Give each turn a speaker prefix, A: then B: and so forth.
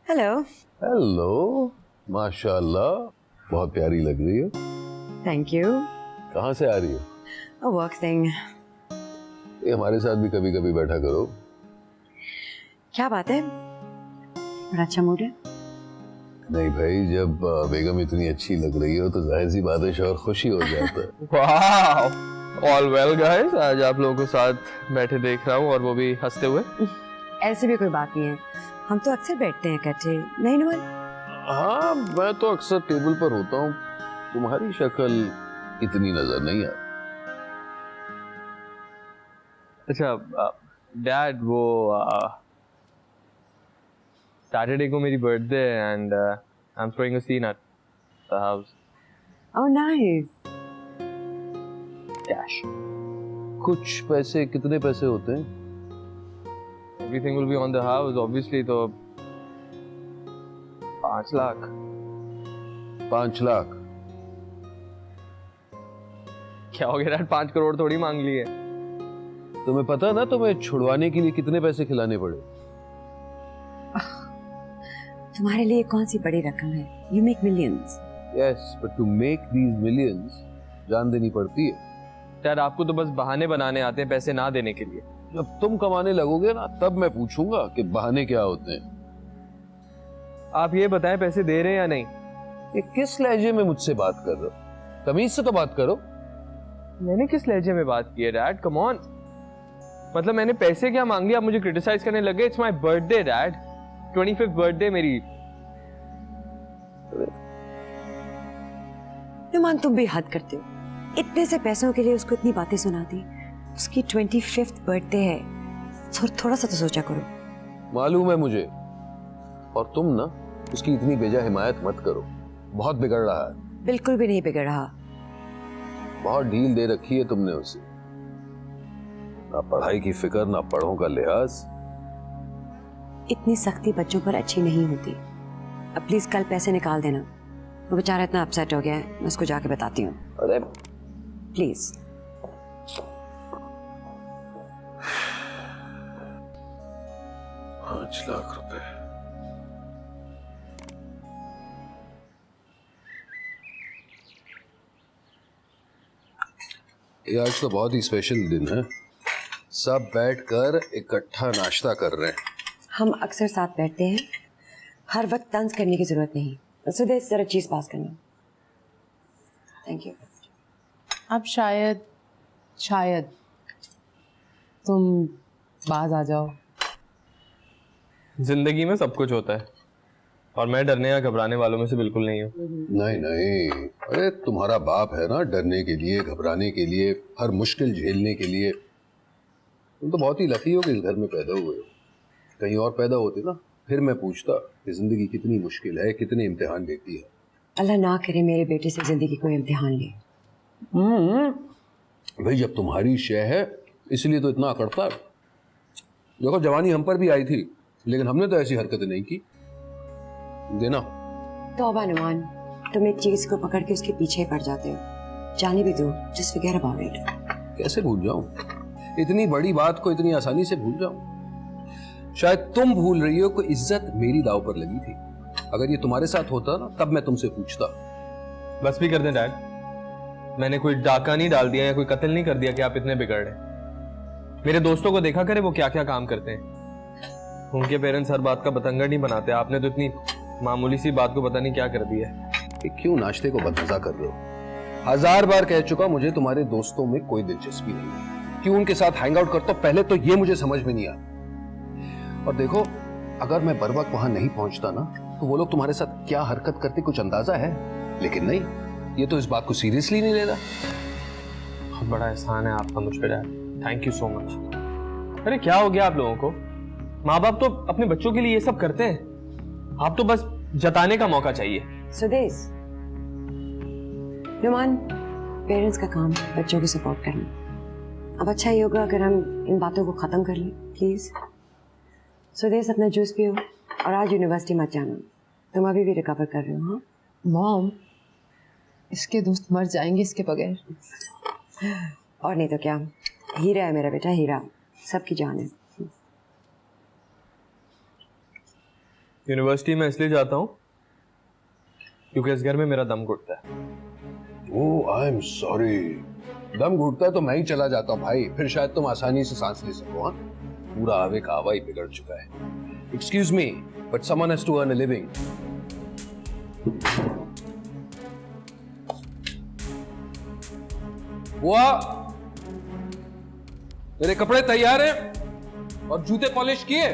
A: Hello.
B: Hello, माशाल्लाह, बहुत प्यारी लग रही हो।
A: Thank you.
B: कहाँ से आ रही हो?
A: A work thing.
B: ये हमारे साथ भी कभी कभी बैठा करो।
A: क्या बात है, बड़ा अच्छा मूड है।
B: नहीं भाई, जब बेगम इतनी अच्छी लग रही हो तो जाहिर सी बात है शौहर खुशी हो जाता है।
C: वाह, ऑल वेल गाइस। आज आप लोगों को साथ बैठे देख रहा हूँ और वो भी हंसते हुए।
A: ऐसी भी कोई बात नहीं है, हम तो अक्सर बैठते हैं इकट्ठे, नहीं नुमान?
B: हाँ, मैं तो अक्सर टेबल पर होता हूँ, तुम्हारी शक्ल इतनी नजर नहीं आती।
C: अच्छा डैड, वो सैटरडे को मेरी बर्थडे है and I am throwing a scene at the house.
A: Oh nice.
C: Cash,
B: कुछ पैसे, कितने पैसे होते हैं?
C: Everything will be on the house obviously, तो 5 लाख।
B: 5 लाख?
C: क्या हो गया डैड, 5 करोड़ थोड़ी मांग ली है।
B: तुम्हें पता ना तुम्हें छुड़वाने के लिए कितने पैसे खिलाने पड़े?
A: तुम्हारे लिए कौन सी बड़ी रकम है? You make millions.
B: Yes, but to make these millions जान देनी पड़ती है।
C: डैड, आपको तो बस बहाने बनाने आते हैं पैसे ना देने के लिए।
B: जब तुम कमाने लगोगे ना तब मैं पूछूंगा कि बहाने क्या होते हैं।
C: आप ये बताएं पैसे दे रहे हैं या नहीं।
B: ये किस लहजे में मुझसे बात कर रहे हो? तमीज से तो बात करो।
C: मैंने किस लहजे में बात की है डैड, कम ऑन। मतलब मैंने पैसे क्या मांग लिया, आप मुझे क्रिटिसाइज करने लगे। It's my birthday dad, 25th birthday मेरी।
A: नुमान, तुम भी हद करते हो। इतने से पैसों के लिए उसको इतनी बातें सुनाती। उसकी 25th बर्थडे है, थोड़ा सा तो सोचा करो।
B: मालूम है मुझे, और तुम ना उसकी इतनी बेजा हिमायत मत करो, बहुत बिगड़ रहा है।
A: बिल्कुल भी नहीं बिगड़ रहा।
B: बहुत ढील दे रखी है तुमने उसे, ना पढ़ाई की फिक्र ना पढ़ों का लिहाज।
A: इतनी सख्ती बच्चों पर अच्छी नहीं होती। अब प्लीज कल पैसे निकाल देना। वो बेचारा इतना अपसेट हो गया है, मैं उसको जाके बताती हूँ।
B: अरे
A: प्लीज।
B: ₹5 लाख। ये आज तो बहुत ही स्पेशल दिन है, सब बैठकर इकट्ठा नाश्ता कर रहे हैं।
A: हम अक्सर साथ बैठते हैं, हर वक्त तंज करने की जरूरत नहीं। सुदेश, जरा चीज पास करना। Thank you.
D: अब शायद तुम बाज आ जाओ।
C: जिंदगी में सब कुछ होता है और मैं डरने या घबराने वालों में से बिल्कुल नहीं हूँ।
B: नहीं नहीं, अरे तुम्हारा बाप है ना डरने के लिए, घबराने के लिए, हर मुश्किल झेलने के लिए। तुम तो बहुत ही लकी हो कि इस घर में पैदा हुए हो। कहीं और पैदा होते ना फिर मैं पूछता कि जिंदगी कितनी मुश्किल है, कितने इम्तिहान देती है।
A: अल्लाह ना करे मेरे बेटे से जिंदगी कोई इम्तिहान ले।
B: भाई, जब तुम्हारी शय है इसलिए तो इतना अकड़ता है। देखो, जवानी हम पर भी आई थी, लेकिन हमने तो ऐसी हरकतें नहीं की। देना।
A: तौबा नुमान, तुम एक चीज को पकड़ के उसके पीछे ही पड़ जाते हो। जाने भी दो, जस्ट फॉरगेट अबाउट इट।
B: कैसे भूल जाऊं? इतनी बड़ी बात को इतनी आसानी से भूल जाऊं? शायद तुम भूल रही हो कि इज्जत मेरी दाव पर लगी थी। अगर ये तुम्हारे साथ होता ना तब मैं तुमसे पूछता।
C: बस भी कर दें डैड, मैंने कोई डाका नहीं डाल दिया या कोई कत्ल नहीं कर दिया कि आप इतने बिगड़ रहे। मेरे दोस्तों को देखा करे वो क्या क्या काम करते हैं। उनके पेरेंट्स हर बात का बतंगड़ नहीं बनाते, आपने तो इतनी मामूली सी बात को पता नहीं क्या कर दिया है।
B: कि क्यों नाश्ते को बदमजा कर रहे हो? 1000 बार कह चुका, मुझे तुम्हारे दोस्तों में कोई दिलचस्पी नहीं है। क्यों उनके साथ हैंग आउट करते हो, पहले तो ये मुझे समझ में नहीं आता। और देखो, अगर मैं बर वक्त वहां नहीं पहुंचता ना तो वो लोग तुम्हारे साथ क्या हरकत करते कुछ अंदाजा है। लेकिन नहीं, ये तो इस बात को सीरियसली नहीं लेता।
C: बहुत बड़ा एहसान है आपका मुझ पे dad, thank you so much. अरे क्या हो गया आप लोगों को? माँ बाप तो अपने बच्चों के लिए ये सब करते हैं, आप तो बस जताने का मौका चाहिए।
A: सुदेश, नुमान, पेरेंट्स का काम बच्चों की सपोर्ट करना। अब अच्छा ही होगा अगर हम इन बातों को खत्म कर लें, प्लीज। सुदेश, अपना जूस पियो और आज यूनिवर्सिटी मत जाना। तुम अभी भी रिकवर कर रहे हो? हाँ
D: मॉम, इसके दोस्त मर जाएंगे इसके बगैर।
A: और नहीं तो क्या, हीरा है मेरा बेटा, हीरा, सबकी जान है।
C: यूनिवर्सिटी में इसलिए जाता हूँ क्योंकि इस घर में मेरा दम घुटता है।
B: ओह आई एम सॉरी। दम घुटता है तो मैं ही चला जाता हूँ भाई, फिर शायद तुम आसानी से सांस ले सको। हाँ, पूरा आवे का आवा ही बिगड़ चुका है। Excuse me, but someone has to earn a living. बुआ, मेरे कपड़े तैयार हैं और जूते पॉलिश किए।